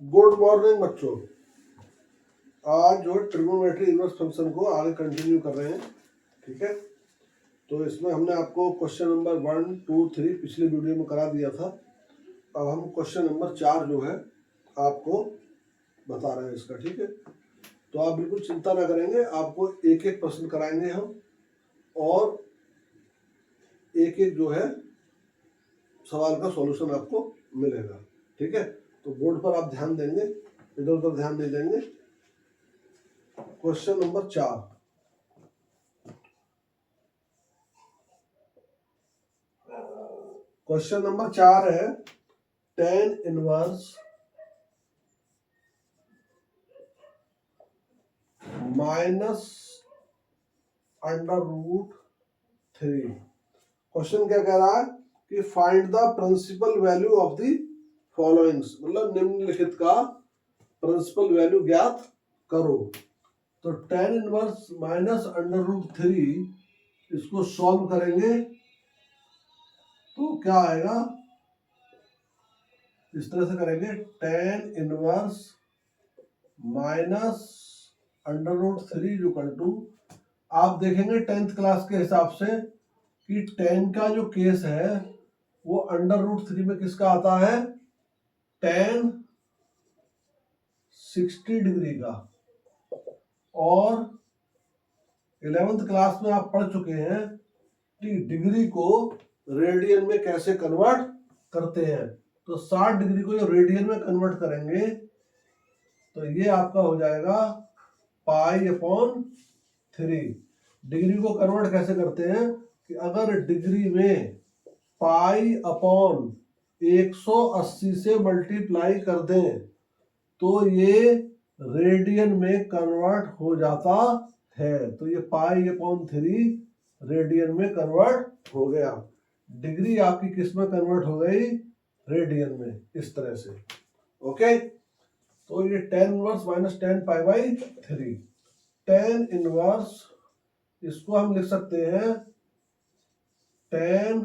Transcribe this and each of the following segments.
Good morning बच्चों। आज जो है ट्रिग्नोमेट्री इनवर्स फंक्शन को आगे कंटिन्यू कर रहे हैं। ठीक है, तो इसमें हमने आपको क्वेश्चन नंबर 1, 2, 3 पिछले वीडियो में करा दिया था। अब हम क्वेश्चन नंबर 4 जो है आपको बता रहे हैं इसका। ठीक है, तो आप बिल्कुल चिंता ना करेंगे, आपको एक एक प्रश्न कराएंगे हम, और एक एक जो है सवाल का सॉल्यूशन आपको मिलेगा। ठीक है, तो बोर्ड पर आप ध्यान देंगे, इधर उधर ध्यान नहीं देंगे। क्वेश्चन नंबर 4, क्वेश्चन नंबर 4 है tan इनवर्स माइनस √3। क्वेश्चन क्या कह रहा है कि find the principal value of the followings, मतलब निम्नलिखित का प्रिंसिपल वैल्यू ज्ञात करो। तो tan इनवर्स माइनस √3 इसको सॉल्व करेंगे तो क्या आएगा, इस तरह से करेंगे। tan इनवर्स माइनस √3 आप देखेंगे 10th क्लास के हिसाब से कि tan का जो केस है वो √3 में किसका आता है, tan 60 डिग्री का। और 11th क्लास में आप पढ़ चुके हैं कि डिग्री को रेडियन में कैसे कन्वर्ट करते हैं। तो 60 डिग्री को जो रेडियन में कन्वर्ट करेंगे तो ये आपका हो जाएगा π/3। डिग्री को कन्वर्ट कैसे करते हैं कि अगर डिग्री में π/180 से मल्टीप्लाई कर दें तो ये रेडियन में कन्वर्ट हो जाता है। तो ये π/3 रेडियन में कन्वर्ट हो गया। डिग्री आपकी किस में कन्वर्ट हो गई, रेडियन में, इस तरह से। ओके, तो ये tan inverse minus tan π/3। tan inverse इसको हम लिख सकते हैं tan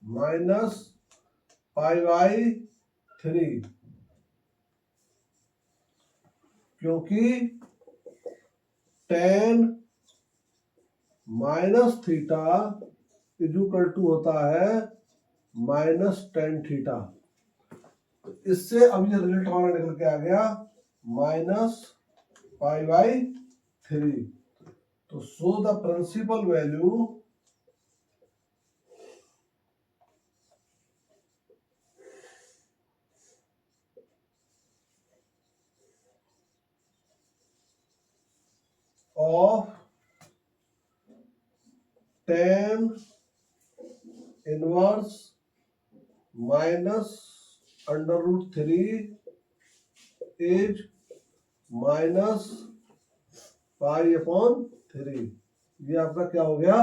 माइनस π/3, क्योंकि tan minus theta equal to होता है माइनस tan थीटा। इससे अब ये रिजल्ट हमारा निकल के आ गया माइनस π/3। तो so the principal value of tan inverse minus √3 is minus π/3। ये आपका क्या हो गया,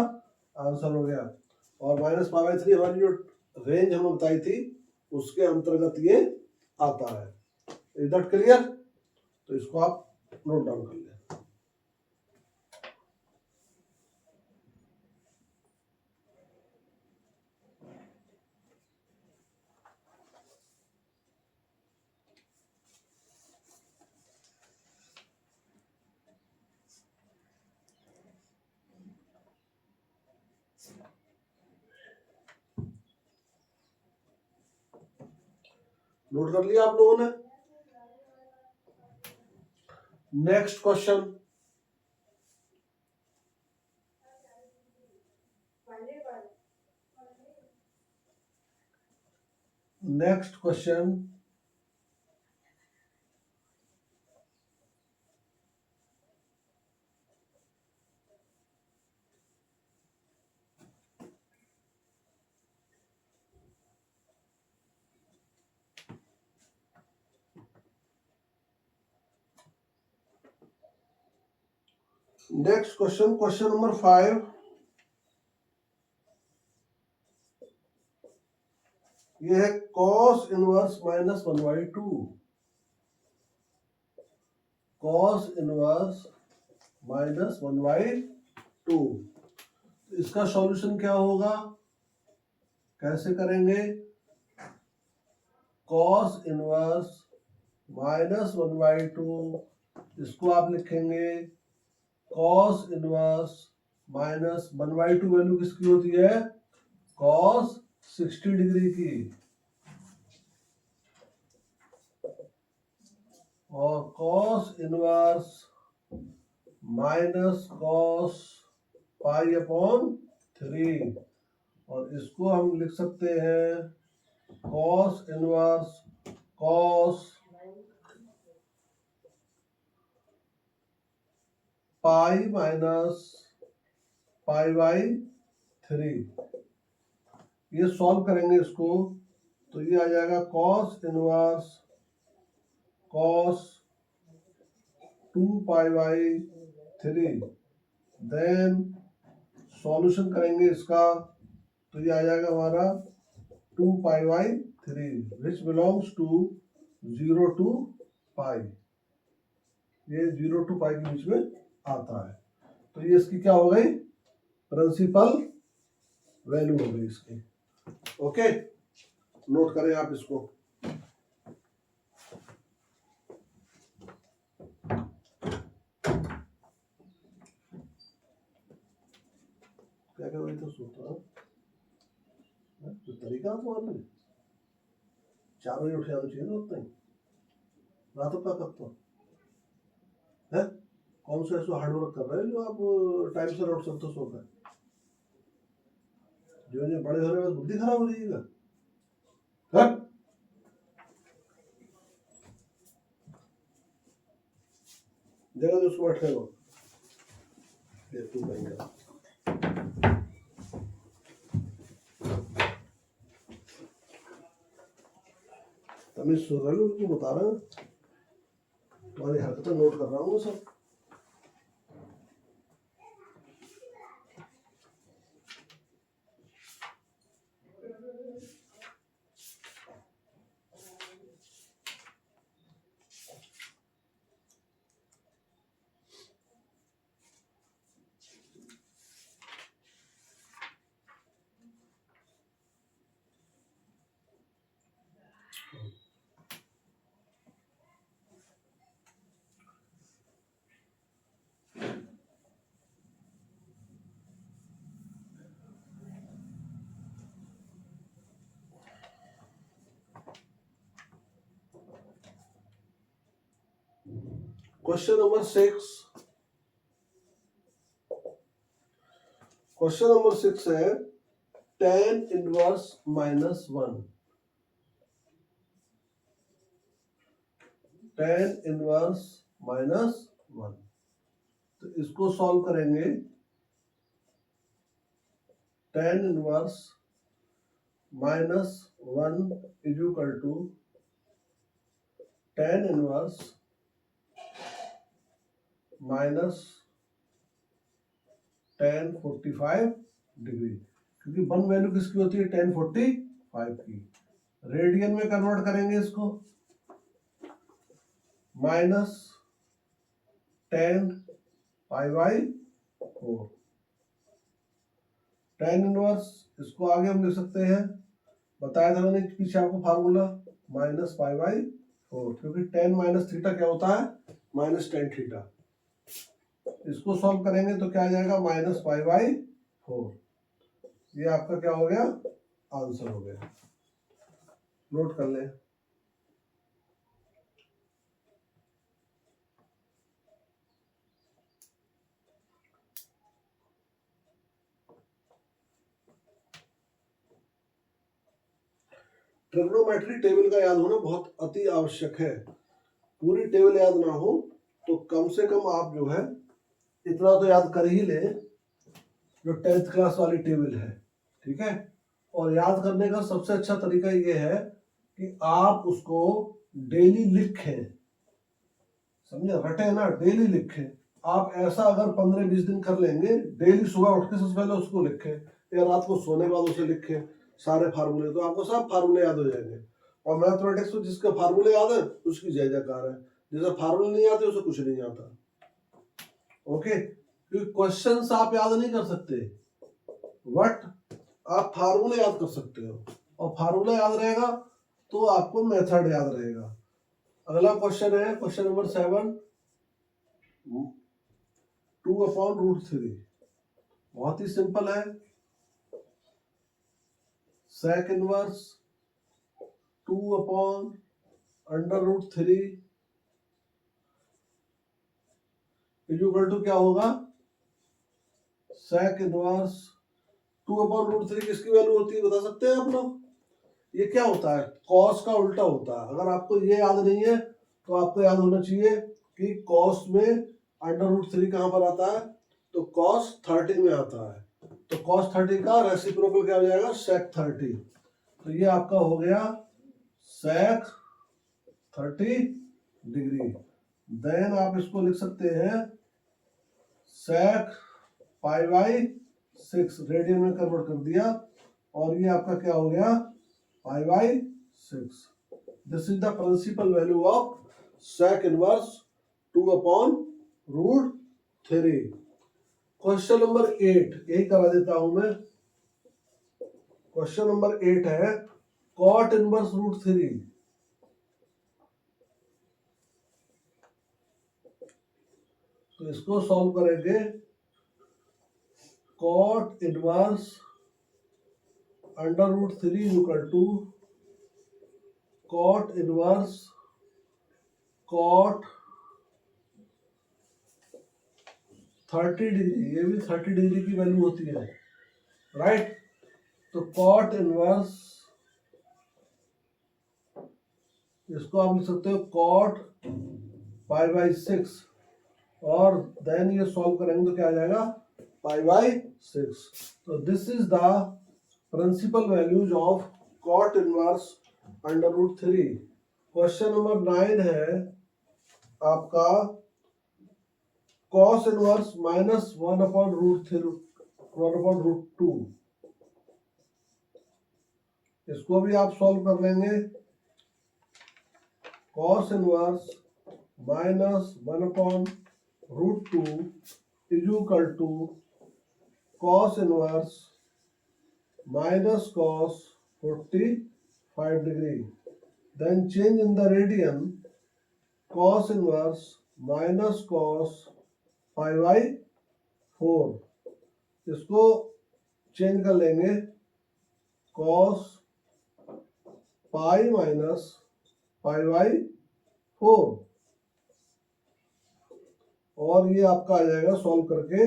आंसर हो गया। और माइनस π/3 हमारी जो रेंज हमने बताई थी उसके अंतर्गत ये आता है। Is that clear? तो इसको आप नोट डाउन कर लें। नोट कर लिया आप लोगों ने? Next question, next question. Next question, question number 5। ये है cos inverse minus 1/2। cos inverse minus 1/2। इसका सॉल्यूशन क्या होगा, कैसे करेंगे? cos इनवर्स -1/2, इसको आप लिखेंगे cos इनवर्स -1/2 वैल्यू किसकी होती है? cos 60 डिग्री की, और cos इनवर्स -cos π/3, और इसको हम लिख सकते हैं cos इनवर्स cos π - π/3। ये सॉल्व करेंगे इसको तो ये आ जाएगा cos inverse cos 2π/3। Then solution करेंगे इसका तो ये आ जाएगा हमारा 2π/3 विच बिलोंग्स टू 0 to π। ये 0 to π के बीच में आता है, तो ये इसकी क्या हो गई? प्रिंसिपल वैल्यू हो गई इसकी। ओके, नोट करें आप इसको। क्या कर रही तो सोता तो तरीका तुम्हारे 4 बजे उठ जाना चाहिए ना, उतना ही रात का करता है। कौन सा ऐसा हार्ड वर्क कर रहे हैं जो आप टाइम से उठ सकते सोता है? जो बड़े हो रहे हैं बुद्धि खराब हो जाएगा। जगह जो उसको बैठे हो तू कहेंगे तमीज सुन रहे हो, उनको बता रहे हैं, तुम्हारी हरकतें नोट कर रहा हूँ सब। Question number 6। क्वेश्चन नंबर 6 है tan इनवर्स -1। tan इनवर्स -1, तो इसको सॉल्व करेंगे। tan inverse -1 is equal to tan inverse -tan 45 degree, क्योंकि वन वैल्यू किसकी होती है? tan 45 की। रेडियन में कन्वर्ट करेंगे इसको -tan π/4। tan इनवर्स इसको आगे हम लिख सकते हैं, बताया था मैंने पीछे आपको फार्मूला -π/4, क्योंकि tan माइनस थीटा क्या होता है? -tan theta. इसको सॉल्व करेंगे तो क्या आ जाएगा? -π/4। ये आपका क्या हो गया? आंसर हो गया। नोट कर लें। ट्रिग्नोमेट्री टेबल का याद होना बहुत अति आवश्यक है। पूरी टेबल याद ना हो तो कम से कम आप जो है इतना तो याद कर ही ले, जो 10th क्लास वाली टेबल है, ठीक है। और याद करने का सबसे अच्छा तरीका ये है कि आप उसको डेली लिखें, समझे? रटे ना, डेली लिखें। आप ऐसा अगर 15-20 दिन कर लेंगे, डेली सुबह उठ के सबसे पहले उसको लिखें या रात को सोने के बाद उसे लिखें सारे फार्मूले, तो आपको सब फार्मूले याद हो जाएंगे। और मैथमेटिक्स में जिसके फार्मूले याद है उसकी जय जयकार है, जिसे फार्मूले नहीं आते उसे कुछ नहीं आता। ओके, क्योंकि क्वेश्चंस आप याद नहीं कर सकते, बट आप फार्मूले याद कर सकते हो, और फार्मूला याद रहेगा तो आपको मेथड याद रहेगा। अगला क्वेश्चन है क्वेश्चन नंबर 7, 2/√3। बहुत ही सिंपल है। सेक इनवर्स 2/√3 इक्वल टू क्या होगा? सेक इनवर्स 2/√3 किसकी वैल्यू होती है बता सकते हैं आप लोग? ये क्या होता है? कॉस का उल्टा होता है। अगर आपको ये याद नहीं है तो आपको याद होना चाहिए कि कॉस में √3 कहां पर आता है? तो कॉस 30 में आता है। तो कॉस 30 का रेसिप्रोकल क्या हो जाएगा? सेक 30। तो ये आपका हो गया सेक 30 डिग्री। देन आप इसको लिख सकते हैं सेक π/6, रेडियन में कन्वर्ट कर दिया और ये आपका क्या हो गया? π/6। This is the principal value of sec inverse 2/√3। Question number 8 यही करा देता हूं मैं। क्वेश्चन नंबर 8 है कॉट इनवर्स √3। तो इसको सॉल्व करेंगे। Cot inverse √3 equal to cot inverse cot 30 degree. ये भी 30 डिग्री की वैल्यू होती है, राइट? तो कॉट इनवर्स, इसको आप लिख सकते हो कॉट π/6 और देन ये सॉल्व करेंगे तो क्या आ जाएगा? π/6। तो this is the principal values of cot inverse √3। Question number 9 है आपका कॉस इनवर्स -1/√2। इसको भी आप सॉल्व कर लेंगे। Cos inverse -1/√2 is equal to cos inverse minus cos 45 degree. Then change in the radian, cos inverse minus cos π/4। इसको change कर लेंगे कॉस पाई माइनस π/4 और ये आपका आ जाएगा सॉल्व करके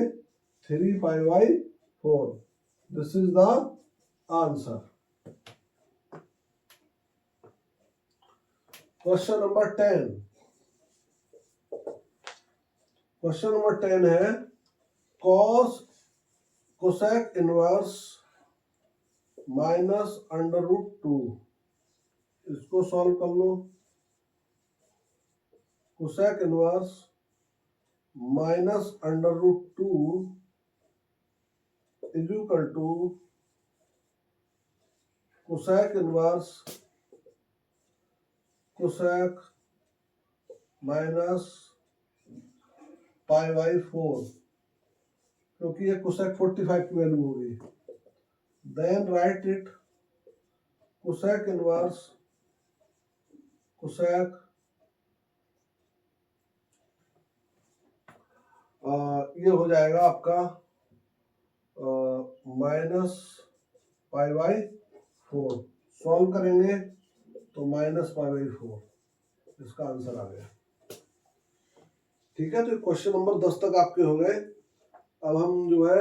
3π/4। This is the answer. Question number 10। Question number 10 है cos cosec inverse -√2। इसको सॉल्व कर लो। Cosec inverse -√2 is equal to cosec inverse cosec minus π/4, क्योंकि ये कोसेक 45 की वैल्यू होगी। Then write it cosec inverse cosec ये हो जाएगा आपका -π/4। सॉल्व करेंगे तो -π/4 इसका आंसर आ गया। ठीक है, तो क्वेश्चन नंबर 10 तक आपके हो गए। अब हम जो है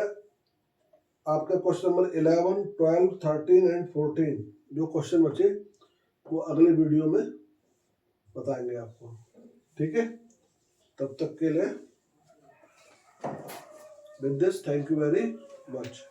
आपका क्वेश्चन नंबर 11, 12, 13 एंड 14 जो क्वेश्चन बचे वो अगले वीडियो में बताएंगे आपको। ठीक है, तब तक के लिए with this thank you very much.